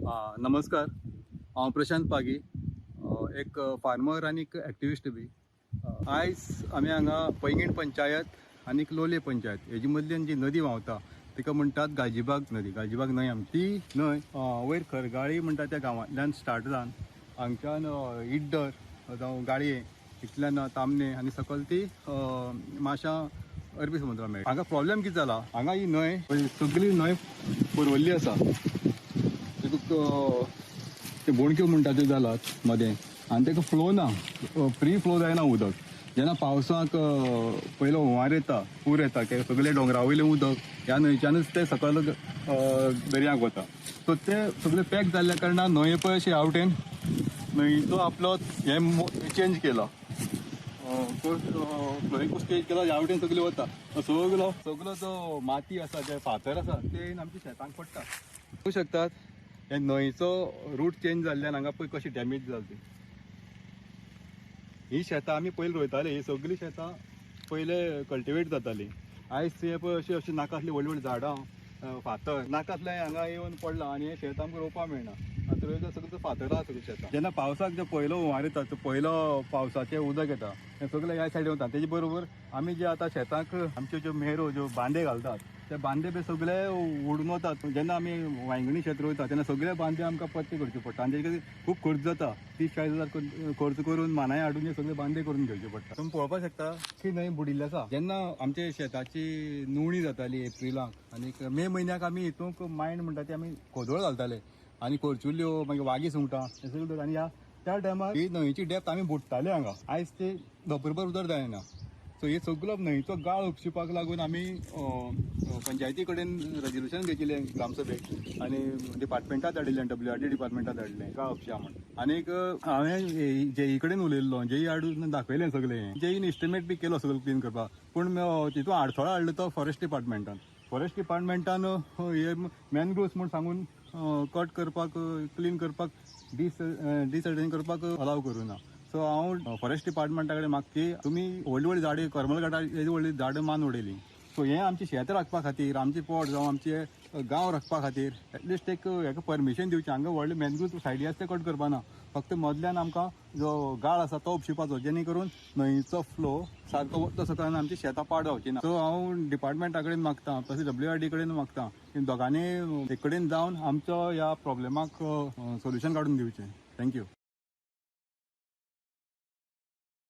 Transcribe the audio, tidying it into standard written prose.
नमस्कार, हांव प्रशांत पागी, एक फार्मर आनी एक्टिविस्ट बी. आयज आमी हांगा पैंगीण पंचायत आनी लोलये पंचायत हेजे मदल्यान जी नदी व्हांवता तिका म्हणटात गालजीबाग नदी. गालजीबाग न्हंय ती न्हंय वयर खरगाळी म्हणटा त्या गांवांतल्यान स्टार्ट जावन हांगच्यान इड्डर जावं गाळये इतल्यान तामणे आनी सकयल ती माश्यां अरबी समुद्रा मेळटा. हांगा प्रॉब्लेम कितें जाला, हांगा ही न्हंय सगळी न्हंय पुरवल्ली आसा. ते बोणक्यो म्हणटा त्यो जालात मदें आनी ताका फ्लो ना, फ्री फ्लो जायना उदक. जेन्ना पावसाक पयलो हुंवार येता, पूर येता, सगळे डोंगरा वयलें उदक ह्या न्हंयच्यानच ते सकयल दर्याक वता. सो ते सगळे पॅक जाल्ल्या कारणान न्हंय पळय अशें आवटेन न्हंयचो आपलो हे चेंज केला, फ्लोईंग चेंज केला, ह्या आवटेन सगळे वता. सगळो जो माती आसा, जे फातर आसा ते आमच्या शेतांक पडटा. पळोवंक शकतात हे न्हंयचो रूट चेंज जाल्ल्यान हांगा पळय कशी डॅमेज जाली ती. ही शेतां आमी पयलीं रोयताली, ही सगळीं शेतां पयले कल्टिवेट जाताली. आयज ते पळय अशी नाकासली व्हडली व्हडली झाडां, फातर नाकासले हांगा येवन पडला आनी हे शेत आमकां रोवपाक मेळना. आतां सगळें फातर आसा सगळीं शेतां. जेन्ना पावसाक जे पयलो हुंवार येता, पयलो पावसाचें उदक येता हें सगळें ह्या सायडीन वता. तेजे बरोबर आमी जे आतां शेतांक आमच्यो ज्यो मेरो ज्यो बांदे घालतात ते बांदे बी सगळे उडून वतात. जेन्ना आमी वांयगणी शेत रोयता तेन्ना सगळे बांदे आमकां पत्ते करचे पडटा आनी तेजे खूब खर्च जाता. 30-40 हजार खर्च करून मानाय हाडून हे सगळे बांदे करून घेवचे पडटा. तुम्ही पळोवपाक शकता की न्हंय बुडिल्ली आसा. जेन्ना आमचे शेताची नुवणी जाताली एप्रिलाक आनी मे म्हयन्याक आमी हितूंक मायंड म्हणटा ती आमी खोदोळ घालताले आनी करचुल्यो मागीर वागी सुंगटां हे सगळें. आनी त्या टायमार ही न्हंयची डेप्थ आमी बुडटाले हांगा. आयज ते धपरभर उदक जायना. सो हे सगळो न्हंयचो गाळ उपशिवपाक लागून आमी पंचायती कडेन रेजोल्युशन घेतिल्लें ग्रामसभेक आनी डिपार्टमेंटाक धाडिल्लें, WRD डिपार्टमेंटाक धाडिल्लें गाळ उपशा म्हणून. आनीक हांवें जेई कडेन उलयल्लो, जेई हाडून दाखयलें सगळें. जेईन इस्टिमेट बी केलो सगळें क्लीन करपाक, पूण तितून आडथळो हाडलो तो फॉरेस्ट डिपार्टमेंटान. फॉरेस्ट डिपार्टमेंटान हे मॅनग्रोव्स म्हूण सांगून कट करपाक, क्लीन करपाक, डिसर्टेन करपाक अलाव करूं ना. सो हांव फॉरेस्ट डिपार्टमेंटा कडेन मागची, तुमी व्हडली व्हडली झाडां, करमल घाटार हेजी व्हडली झाडां मान उडयली. सो हें आमचें शेत राखपा खातीर, आमचें पोट जावं आमचे गांव राखपा खातीर एटलिस्ट एक हेका परमिशन दिवचें. हांगा व्हडले मॅनग्रोव्स सायडी आसा ते कट करपाना, फक्त मदल्यान आमकां जो गाळ आसा तो उपशिवपाचो, जेणे करून न्हंयचो फ्लो सारको वता सकयल आमची शेतां पाड जावची ना. सो हांव डिपार्टमेंटा कडेन मागता, तशें WRD कडेन मागता की दोगांनी एक कडेन जावन आमचो ह्या प्रॉब्लेमाक सोल्युशन काडून दिवचें. थँक्यू.